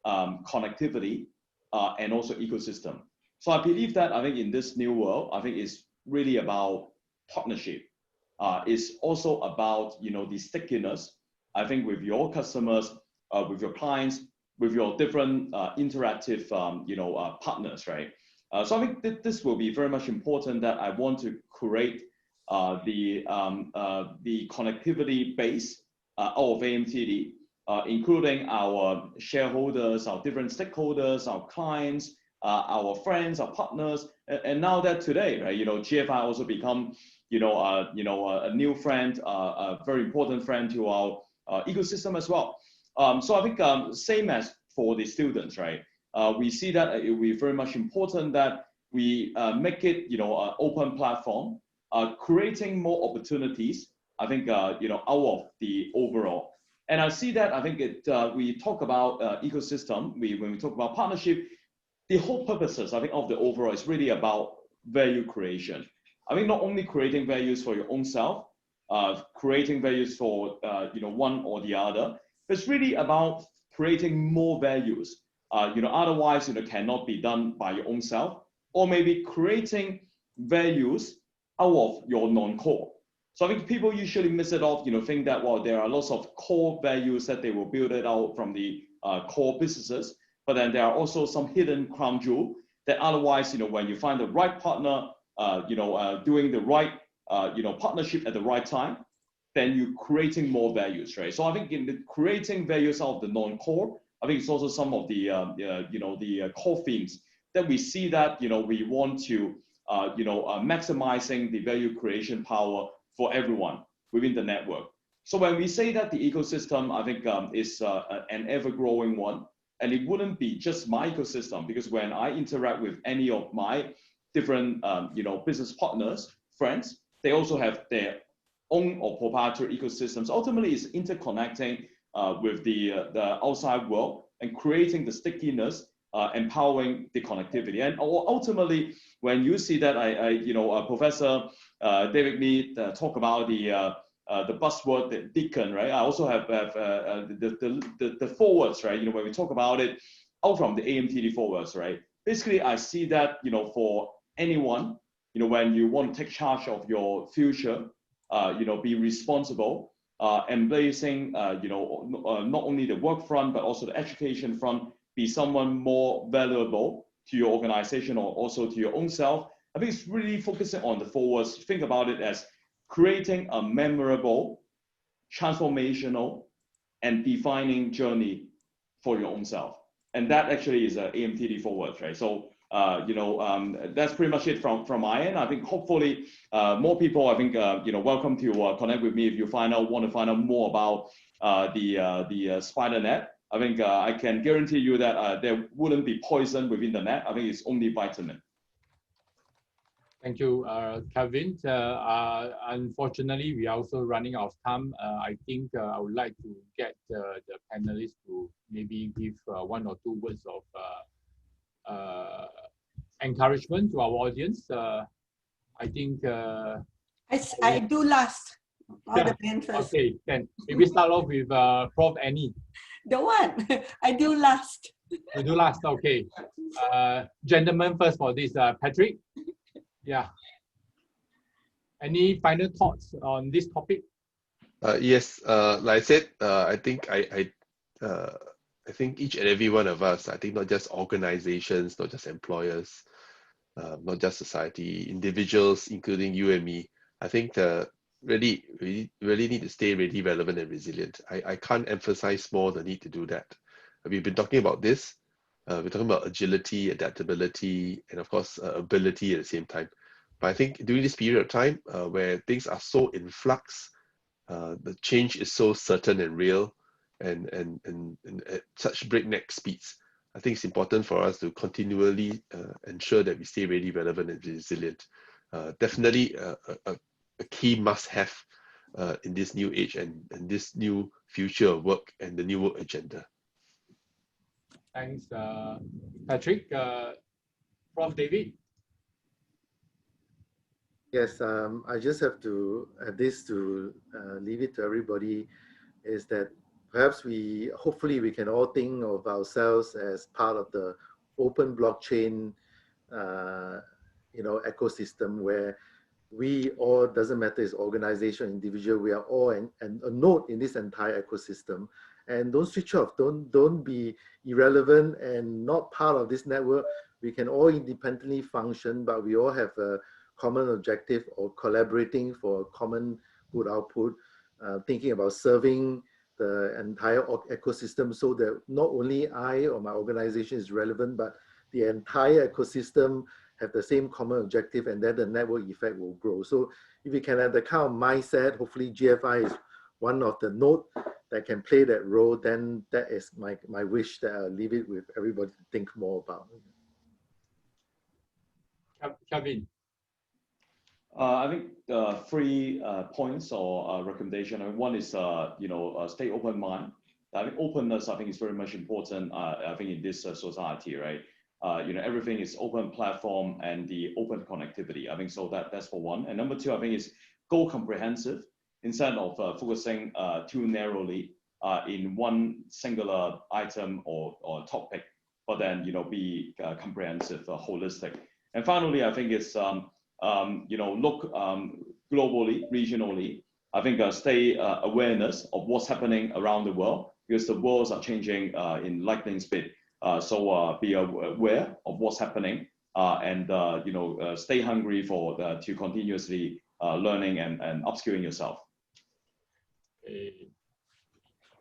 connectivity, and also ecosystem. So I believe that I think in this new world, I think it's really about partnership. It's also about, the stickiness, I think, with your customers, with your clients, with your different interactive, partners, right? So I think that this will be very much important, that I want to create the connectivity base of AMTD, including our shareholders, our different stakeholders, our clients, our friends, our partners, and now that today, right, GFI also become, a new friend, a very important friend to our ecosystem as well. So I think same as for the students, right? We see that it will be very much important that we make it, an open platform, creating more opportunities, I think, out of the overall. And I see that, I think we talk about ecosystem, when we talk about partnership, the whole purposes, I think, of the overall is really about value creation. I mean, not only creating values for your own self, creating values for, one or the other, but it's really about creating more values. Otherwise, cannot be done by your own self, or maybe creating values out of your non-core. So I think people usually miss it off, think that, well, there are lots of core values that they will build it out from the core businesses, but then there are also some hidden crown jewel that otherwise, when you find the right partner, doing the right, partnership at the right time, then you're creating more values, right? So I think in the creating values out of the non-core, I think it's also some of the, the core themes that we see that, we want to, maximizing the value creation power for everyone within the network. So when we say that the ecosystem, I think is an ever-growing one, and it wouldn't be just my ecosystem, because when I interact with any of my different, business partners, friends, they also have their own or proprietary ecosystems. Ultimately, it's interconnecting with the outside world and creating the stickiness, empowering the connectivity. And ultimately, when you see that, Professor David Lee talk about the buzzword, the beacon, right? I also have the forwards, right? When we talk about it out from the AMTD forwards, right? Basically, I see that, for anyone, when you want to take charge of your future, be responsible, embracing, not only the work front, but also the education front, be someone more valuable to your organization or also to your own self. I think it's really focusing on the forwards. Think about it as creating a memorable, transformational, and defining journey for your own self. And that actually is an AMTD forward, right? So, that's pretty much it from my end. I think hopefully more people, I think, welcome to connect with me if you want to find out more about the spider net. I think I can guarantee you that there wouldn't be poison within the net. I think it's only vitamin. Thank you, Kevin. Unfortunately, we are also running out of time. I think I would like to get the panelists to maybe give one or two words of encouragement to our audience. I think I do last. Yeah. Okay, then maybe start off with Prof. Annie. The one I do last. You do last, okay. Gentlemen first for this, Patrick. Yeah. Any final thoughts on this topic? Yes, like I said, I think I think each and every one of us, I think not just organizations, not just employers, not just society, individuals, including you and me, I think really need to stay really relevant and resilient. I can't emphasize more the need to do that. We've been talking about this. We're talking about agility, adaptability, and of course, ability at the same time. But I think during this period of time where things are so in flux, the change is so certain and real, and at such breakneck speeds, I think it's important for us to continually ensure that we stay really relevant and resilient. Definitely a key must-have in this new age and this new future of work and the new work agenda. Thanks, Patrick. Prof. David. Yes, I just have to add this to leave it to everybody, is that perhaps hopefully we can all think of ourselves as part of the open blockchain, ecosystem where we all, doesn't matter it's organization, individual, we are all a node in this entire ecosystem. And don't switch off, don't be irrelevant and not part of this network. We can all independently function, but we all have a common objective or collaborating for common good output, thinking about serving the entire ecosystem so that not only I or my organization is relevant, but the entire ecosystem have the same common objective, and then the network effect will grow. So if we can have the kind of mindset, hopefully GFI is one of the node that can play that role, then that is my wish that I'll leave it with everybody to think more about. Kevin. I think 3 points or recommendation. One is, stay open mind. I think openness, I think, is very much important. I think in this society, right? Everything is open platform and the open connectivity. I think so that's for one. And number 2, I think is go comprehensive instead of focusing too narrowly in one singular item or topic, but then be comprehensive, holistic. And finally, I think it's look globally, regionally. I think stay awareness of what's happening around the world, because the worlds are changing in lightning speed. So be aware of what's happening and stay hungry to continuously learning and upskilling yourself.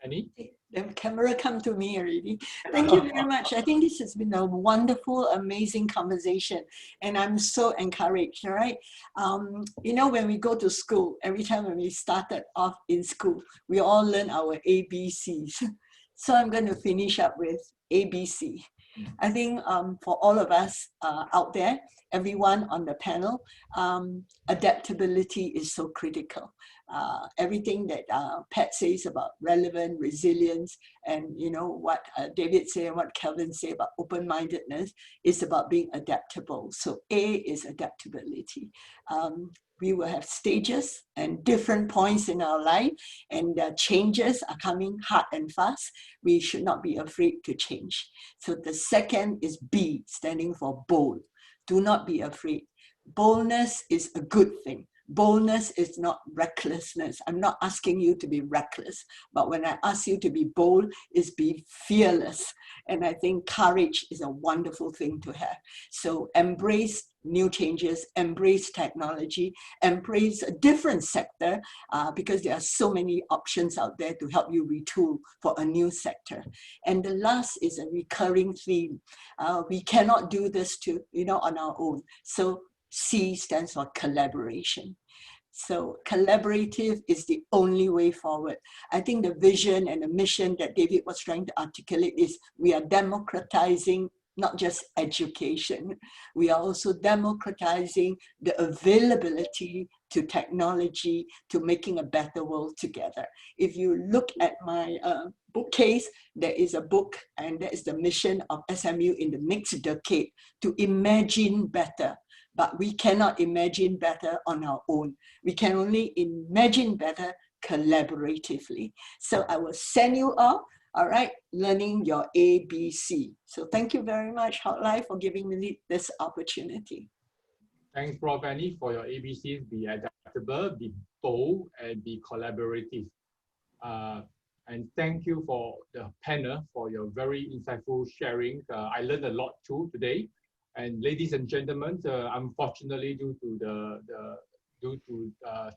Annie? The camera come to me already. Thank you very much. I think this has been a wonderful, amazing conversation, and I'm so encouraged. All right, when we go to school, every time when we started off in school, we all learn our ABCs. So I'm going to finish up with ABC. I think for all of us out there, everyone on the panel, adaptability is so critical. Everything that Pat says about relevant, resilience, and what David said and what Kelvin said about open-mindedness is about being adaptable. So A is adaptability. We will have stages and different points in our life, and changes are coming hard and fast. We should not be afraid to change. So the second is B, standing for bold. Do not be afraid. Boldness is a good thing. Boldness is not recklessness. I'm not asking you to be reckless, but when I ask you to be bold, is be fearless. And I think courage is a wonderful thing to have. So embrace new changes, embrace technology, embrace a different sector, because there are so many options out there to help you retool for a new sector. And the last is a recurring theme. We cannot do this on our own. So C stands for collaboration. So collaborative is the only way forward. I think the vision and the mission that David was trying to articulate is we are democratizing not just education, we are also democratizing the availability to technology, to making a better world together. If you look at my bookcase, there is a book, and that is the mission of SMU in the next decade, to imagine better. But we cannot imagine better on our own. We can only imagine better collaboratively. So I will send you all right, learning your ABC. So thank you very much, Hock Lai, for giving me this opportunity. Thanks, Prof. Annie, for your ABCs. Be adaptable, be bold, and be collaborative. And thank you for the panel for your very insightful sharing. I learned a lot too today. And ladies and gentlemen, unfortunately, due to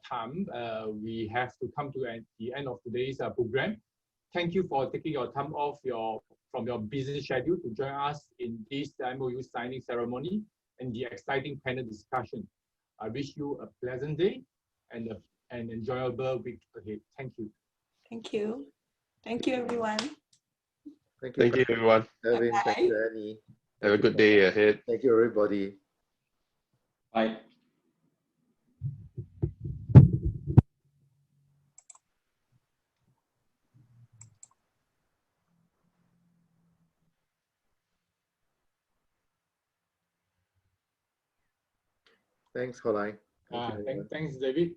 time, we have to come to the end of today's program. Thank you for taking your time off from your busy schedule to join us in this MOU signing ceremony and the exciting panel discussion. I wish you a pleasant day and an enjoyable week ahead. Thank you. Thank you. Thank you, everyone. Thank you, everyone. Kevin, thank you, Annie. Have a good day ahead. Thank you, everybody. Bye. Thanks, Hock Lai. Thank you, everyone. Thanks, David.